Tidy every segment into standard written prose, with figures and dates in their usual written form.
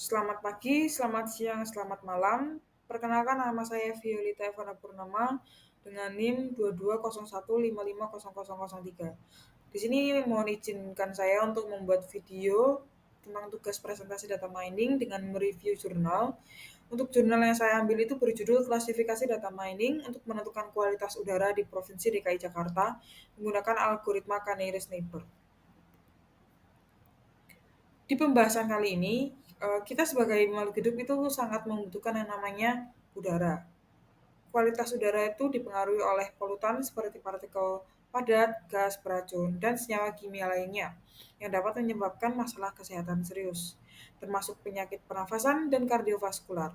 Selamat pagi, selamat siang, selamat malam. Perkenalkan nama saya Violeta Evana Purnama dengan NIM 2201550003. Di sini mohon izinkan saya untuk membuat video tentang tugas presentasi data mining dengan mereview jurnal. Untuk jurnal yang saya ambil itu berjudul Klasifikasi Data Mining untuk menentukan kualitas udara di Provinsi DKI Jakarta menggunakan algoritma Canary-Snaiper. Di pembahasan kali ini, kita sebagai makhluk hidup itu sangat membutuhkan yang namanya udara. Kualitas udara itu dipengaruhi oleh polutan seperti partikel padat, gas beracun, dan senyawa kimia lainnya yang dapat menyebabkan masalah kesehatan serius, termasuk penyakit pernafasan dan kardiovaskular.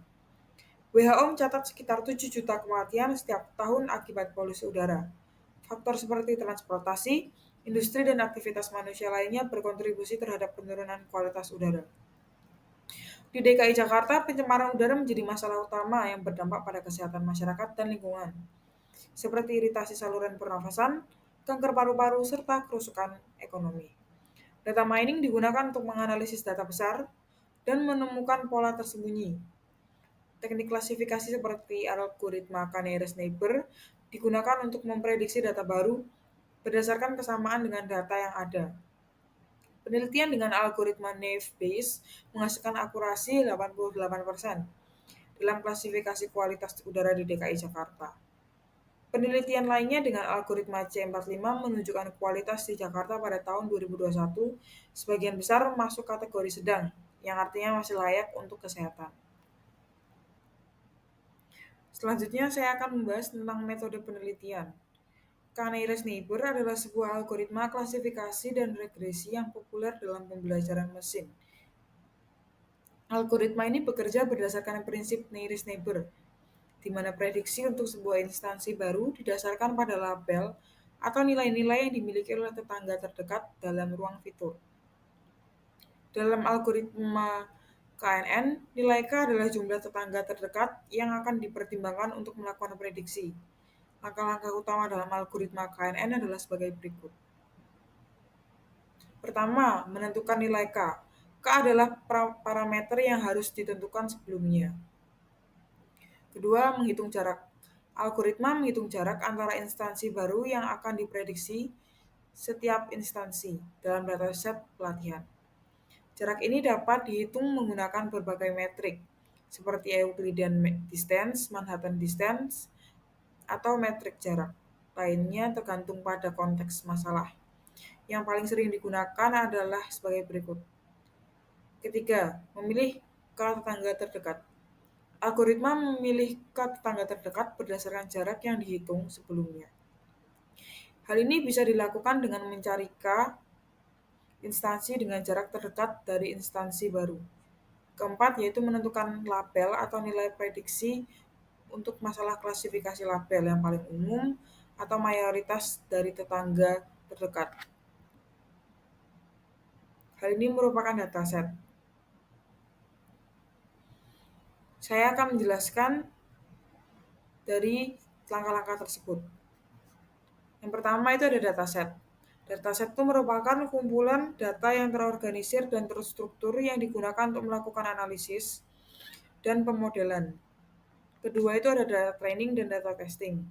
WHO mencatat sekitar 7 juta kematian setiap tahun akibat polusi udara. Faktor seperti transportasi, industri, dan aktivitas manusia lainnya berkontribusi terhadap penurunan kualitas udara. Di DKI Jakarta, pencemaran udara menjadi masalah utama yang berdampak pada kesehatan masyarakat dan lingkungan, seperti iritasi saluran pernafasan, kanker paru-paru, serta kerusakan ekonomi. Data mining digunakan untuk menganalisis data besar dan menemukan pola tersembunyi. Teknik klasifikasi seperti algoritma Canary-Snaiper digunakan untuk memprediksi data baru berdasarkan kesamaan dengan data yang ada. Penelitian dengan algoritma Naive Bayes menghasilkan akurasi 88% dalam klasifikasi kualitas udara di DKI Jakarta. Penelitian lainnya dengan algoritma C45 menunjukkan kualitas di Jakarta pada tahun 2021 sebagian besar masuk kategori sedang, yang artinya masih layak untuk kesehatan. Selanjutnya saya akan membahas tentang metode penelitian. Canary-Snaiper adalah sebuah algoritma klasifikasi dan regresi yang populer dalam pembelajaran mesin. Algoritma ini bekerja berdasarkan prinsip nearest neighbor, di mana prediksi untuk sebuah instansi baru didasarkan pada label atau nilai-nilai yang dimiliki oleh tetangga terdekat dalam ruang fitur. Dalam algoritma KNN, nilai K adalah jumlah tetangga terdekat yang akan dipertimbangkan untuk melakukan prediksi. Langkah-langkah utama dalam algoritma KNN adalah sebagai berikut. Pertama, menentukan nilai K. K adalah parameter yang harus ditentukan sebelumnya. Kedua, menghitung jarak. Algoritma menghitung jarak antara instansi baru yang akan diprediksi setiap instansi dalam dataset pelatihan. Jarak ini dapat dihitung menggunakan berbagai metrik, seperti Euclidean distance, Manhattan distance, atau metrik jarak. Lainnya tergantung pada konteks masalah. Yang paling sering digunakan adalah sebagai berikut. Ketiga, memilih ke tetangga terdekat. Algoritma memilih ke tetangga terdekat berdasarkan jarak yang dihitung sebelumnya. Hal ini bisa dilakukan dengan mencari K instansi dengan jarak terdekat dari instansi baru. Keempat, yaitu menentukan label atau nilai prediksi untuk masalah klasifikasi label yang paling umum atau mayoritas dari tetangga terdekat. Hal ini merupakan dataset. Saya akan menjelaskan dari langkah-langkah tersebut. Yang pertama itu ada dataset. Dataset itu merupakan kumpulan data yang terorganisir dan terstruktur yang digunakan untuk melakukan analisis dan pemodelan. Kedua itu ada data training dan data testing.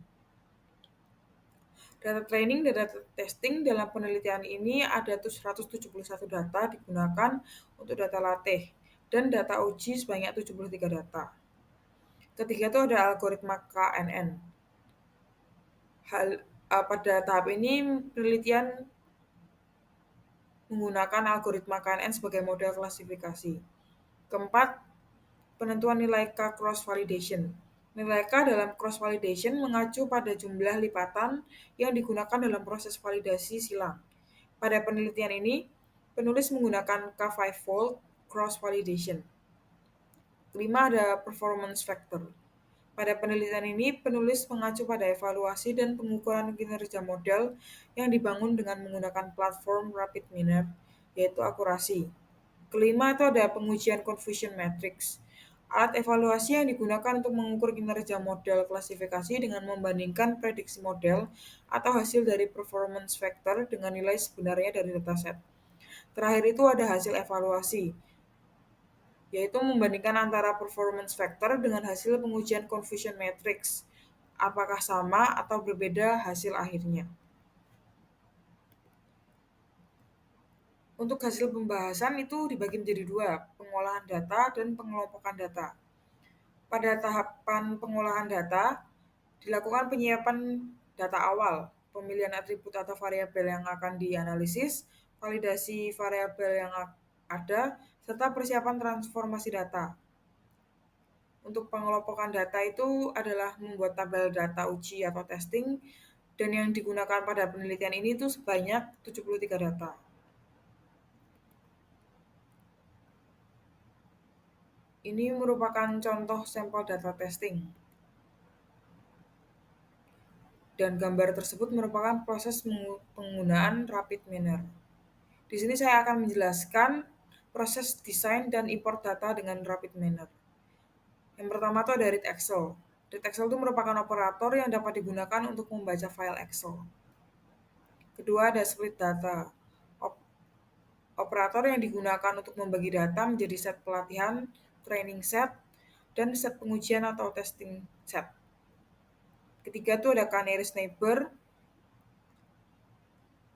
Data training dan data testing dalam penelitian ini ada 171 data digunakan untuk data latih dan data uji sebanyak 73 data. Ketiga itu ada algoritma KNN. Pada tahap ini penelitian menggunakan algoritma KNN sebagai model klasifikasi. Keempat, penentuan nilai K cross validation. Nilai K dalam cross validation mengacu pada jumlah lipatan yang digunakan dalam proses validasi silang. Pada penelitian ini, penulis menggunakan K5-fold cross validation. Kelima ada performance factor. Pada penelitian ini, penulis mengacu pada evaluasi dan pengukuran kinerja model yang dibangun dengan menggunakan platform Rapid Miner, yaitu akurasi. Kelima itu ada pengujian confusion matrix. Alat evaluasi yang digunakan untuk mengukur kinerja model klasifikasi dengan membandingkan prediksi model atau hasil dari performance factor dengan nilai sebenarnya dari dataset. Terakhir itu ada hasil evaluasi, yaitu membandingkan antara performance factor dengan hasil pengujian confusion matrix. Apakah sama atau berbeda hasil akhirnya? Untuk hasil pembahasan itu dibagi menjadi dua, pengolahan data dan pengelompokan data. Pada tahapan pengolahan data, dilakukan penyiapan data awal, pemilihan atribut atau variabel yang akan dianalisis, validasi variabel yang ada, serta persiapan transformasi data. Untuk pengelompokan data itu adalah membuat tabel data uji atau testing, dan yang digunakan pada penelitian ini itu sebanyak 73 data. Ini merupakan contoh sampel data testing. Dan gambar tersebut merupakan proses penggunaan rapid manner. Di sini saya akan menjelaskan proses desain dan import data dengan rapid manner. Yang pertama itu ada read Excel. Read Excel itu merupakan operator yang dapat digunakan untuk membaca file Excel. Kedua ada split data. Operator yang digunakan untuk membagi data menjadi set pelatihan, training set, dan set pengujian atau testing set. Ketiga itu ada Canary Sniper,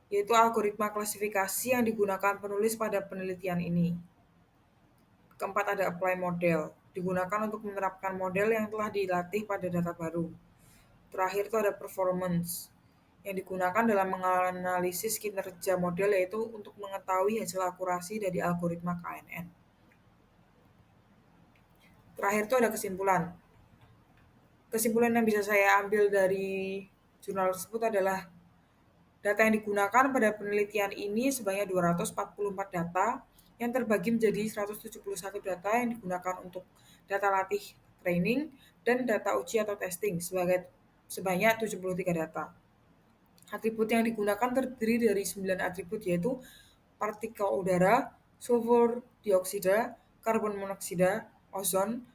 yaitu algoritma klasifikasi yang digunakan penulis pada penelitian ini. Keempat ada apply model, digunakan untuk menerapkan model yang telah dilatih pada data baru. Terakhir itu ada performance, yang digunakan dalam menganalisis kinerja model, yaitu untuk mengetahui hasil akurasi dari algoritma KNN. Terakhir itu ada kesimpulan. Kesimpulan yang bisa saya ambil dari jurnal tersebut adalah data yang digunakan pada penelitian ini sebanyak 244 data yang terbagi menjadi 171 data yang digunakan untuk data latih training dan data uji atau testing sebanyak 73 data. Atribut yang digunakan terdiri dari 9 atribut, yaitu partikel udara, sulfur dioksida, karbon monoksida, ozon,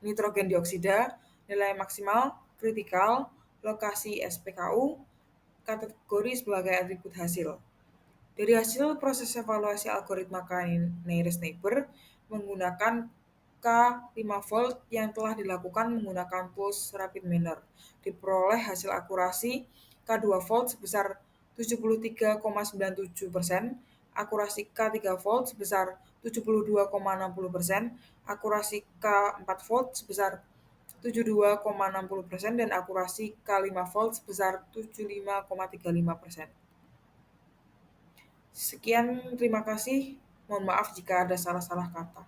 nitrogen dioksida, nilai maksimal, kritikal, lokasi SPKU, kategori sebagai atribut hasil. Dari hasil proses evaluasi algoritma Canary Sniper menggunakan K5V yang telah dilakukan menggunakan pulse rapid manner, diperoleh hasil akurasi K2V sebesar 73,97%, akurasi K3V sebesar 72,60%, akurasi K4V sebesar 72,60% dan akurasi K5V sebesar 75,35%. Sekian, terima kasih. Mohon maaf jika ada salah-salah kata.